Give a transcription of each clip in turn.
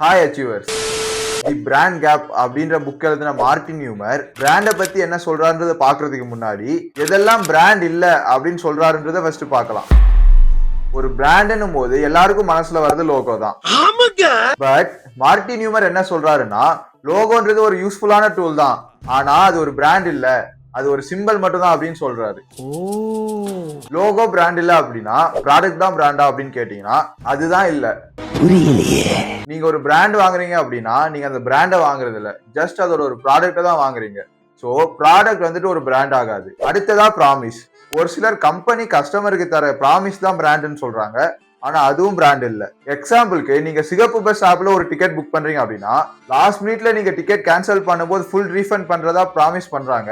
Hi Achievers. The brand gap அப்படின்ற book எழுதின Martin Neumeier பிராண்டை பத்தி என்ன சொல்றாருன்றதை பாக்குறதுக்கு முன்னாடி எதெல்லாம் பிராண்ட் இல்ல அப்படின்னு சொல்றாருன்றதை ஃபர்ஸ்ட் பார்க்கலாம். ஒரு பிராண்ட்னும் போது எல்லாருக்கும் மனசுல வர்றது லோகோ தான். பட் மார்ட்டின் நியூமர் என்ன சொல்றாருன்னா, லோகோன்றது ஒரு யூஸ்ஃபுல்லான டூல் தான், ஆனா அது ஒரு பிராண்ட் இல்ல, அது ஒரு சிம்பிள் மட்டும் தான் அப்படின்னு சொல்றாரு. லோகோ பிராண்ட் இல்ல அப்படின்னா ப்ராடக்ட் தான் பிராண்டா அப்படின்னு கேட்டீங்கன்னா அதுதான் இல்ல. புரியலையே. நீங்க ஒரு பிராண்ட் வாங்குறீங்க அப்படின்னா நீங்க அந்த பிராண்டை வாங்குறது இல்ல, ஜஸ்ட் அதோட ஒரு ப்ராடக்ட்டை தான் வாங்குறீங்க. சோ ப்ராடக்ட் வந்துட்டு ஒரு பிராண்ட் ஆகாது. அடுத்ததா ப்ராமிஸ். ஒரு சிலர் கம்பெனி கஸ்டமருக்கு தர ப்ராமிஸ் தான் பிராண்ட்னு சொல்றாங்க, ஆனா அதுவும் பிராண்ட் இல்ல. எக்ஸாம்பிளுக்கு நீங்க சிகப்பு பஸ் ஆப்ல ஒரு டிக்கெட் புக் பண்றீங்க அப்படின்னா லாஸ்ட் மினிட்ல நீங்க டிக்கெட் கேன்சல் பண்ணும்போது ஃபுல் ரீஃபண்ட் பண்றதா ப்ராமிஸ் பண்றாங்க,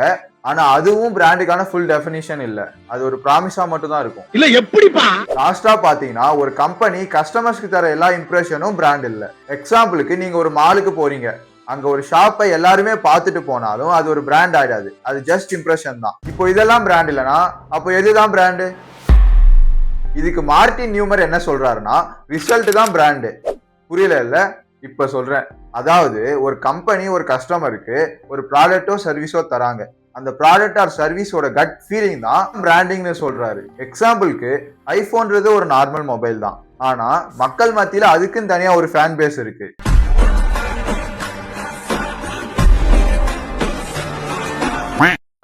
ஆனா அதுவும் பிராண்டுக்கான ஃபுல் டெஃபினிஷன் இல்ல, அது ஒரு ப்ராமிஸா மட்டும் தான் இருக்கும். இல்ல எப்படிப்பா? லாஸ்டா பாத்தீங்கன்னா ஒரு கம்பெனி கஸ்டமர்ஸ்க்கு தர எல்லா இம்ப்ரெஷனும் பிராண்ட் இல்ல. எக்ஸாம்பிளுக்கு நீங்க ஒரு மாலுக்கு போறீங்க, அங்க ஒரு ஷாப்பை எல்லாருமே பார்த்துட்டு போனாலும் அது ஒரு பிராண்ட் ஆயிடாது, அது ஜஸ்ட் இம்ப்ரெஷன் தான். இப்போ இதெல்லாம் பிராண்ட் இல்லனா அப்போ எதுதான் பிராண்டு? இதுக்கு மார்ட்டின் நியூமர் என்ன சொல்றாருன்னா, ரிசல்ட் தான் பிராண்டு. புரியல இல்ல? இப்ப சொல்றேன். அதாவது ஒரு கம்பெனி ஒரு கஸ்டமருக்கு ஒரு ப்ராடக்டோ சர்வீஸோ தராங்க, அந்த ப்ராடக்ட் ஆர் சர்வீஸோட கட் ஃபீலிங் தான் பிராண்டிங்னு சொல்றாரு. எக்ஸாம்பிளுக்கு ஐபோன்றது ஒரு நார்மல் மொபைல் தான், ஆனா மக்கள் மத்தியில அதுக்குன்னு தனியா ஒரு ஃபேன் பேஸ் இருக்கு.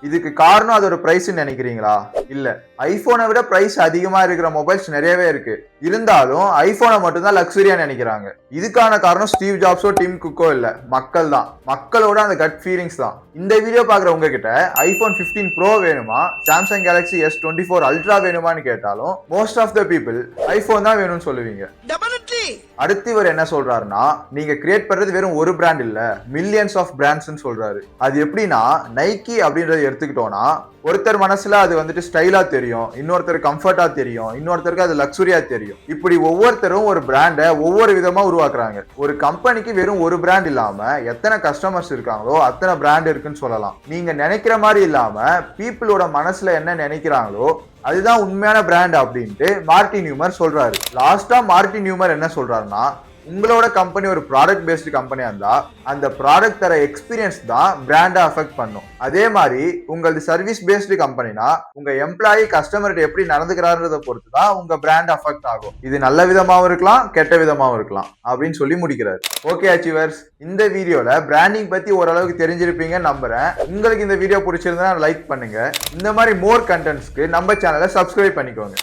இதுக்கு காரணம் அதோட பிரைஸ் நினைக்கிறீங்களா? இல்ல, ஐபோனை விட பிரைஸ் அதிகமா இருக்கிற மொபைல்ஸ் நிறையவே இருக்கு, இருந்தாலும் ஐபோனை மட்டும் தான் லக்ஸரியா நினைக்கிறாங்க. இதுக்கான காரணம் ஸ்டீவ் ஜாப்ஸோ டிம் குக்கோ இல்ல, மக்கள் தான். மக்களோட அந்த கட் ஃபீலிங்ஸ் தான். இந்த வீடியோ பாக்குற உங்ககிட்ட ஐபோன் 15 ப்ரோ வேணுமா, சாம்சங் கேலக்ஸி S24 அல்ட்ரா வேணுமான்னு கேட்டாலும் most of the people iPhone தான் வேணும்னு சொல்லுவீங்க. அடுத்து இவர் என்ன சொல்றாருன்னா, நீங்க கிரியேட் பண்றது வெறும் ஒரு பிராண்ட் இல்ல, மில்லியன்ஸ் ஆஃப் பிராண்ட்ஸ் சொல்றாரு. அது எப்படின்னா, நைக்கி அப்படின்றத எடுத்துக்கிட்டோம்னா ஒருத்தர் மனசுல அது வந்துட்டு ஸ்டைலா தெரியும், இன்னொருத்தர் கம்ஃபர்ட்டா தெரியும், இன்னொருத்தருக்கு அது லக்ஸுரியா தெரியும். இப்படி ஒவ்வொருத்தரும் ஒரு பிராண்டை ஒவ்வொரு விதமா உருவாக்குறாங்க. ஒரு கம்பெனிக்கு வெறும் ஒரு பிராண்ட் இல்லாம எத்தனை கஸ்டமர்ஸ் இருக்காங்களோ அத்தனை பிராண்ட் இருக்குன்னு சொல்லலாம். நீங்க நினைக்கிற மாதிரி இல்லாம பீப்புளோட மனசுல என்ன நினைக்கிறாங்களோ அதுதான் உண்மையான பிராண்ட் அப்படின்ட்டு மார்ட்டின் நியூமர் சொல்றாரு. லாஸ்டா மார்ட்டின் நியூமர் என்ன சொல்றாருன்னா, உங்களோட கம்பெனி ஒரு ப்ராடக்ட் பேஸ்டு கம்பெனியா இருந்தா அந்த ப்ராடக்ட் தர எக்ஸ்பீரியன்ஸ் தான் பிராண்டை அஃபெக்ட் பண்ணும். அதே மாதிரி உங்களது சர்வீஸ் பேஸ்டு கம்பெனினா உங்க எம்ப்ளாயி கஸ்டமர்கிட்ட எப்படி நடந்துக்கிறாருன்றத பொறுத்து தான் உங்க பிராண்ட் அஃபெக்ட் ஆகும். இது நல்ல விதமாவும் இருக்கலாம், கெட்ட விதமாவும் இருக்கலாம் அப்படின்னு சொல்லி முடிக்கிறாரு. ஓகே அச்சீவர்ஸ், இந்த வீடியோல பிராண்டிங் பத்தி ஓரளவுக்கு தெரிஞ்சிருப்பீங்கன்னு நம்புறேன். உங்களுக்கு இந்த வீடியோ பிடிச்சிருந்தா லைக் பண்ணுங்க. இந்த மாதிரி மோர் கண்டென்ட்ஸ்க்கு நம்ம சேனலை சப்ஸ்கிரைப் பண்ணிக்கோங்க.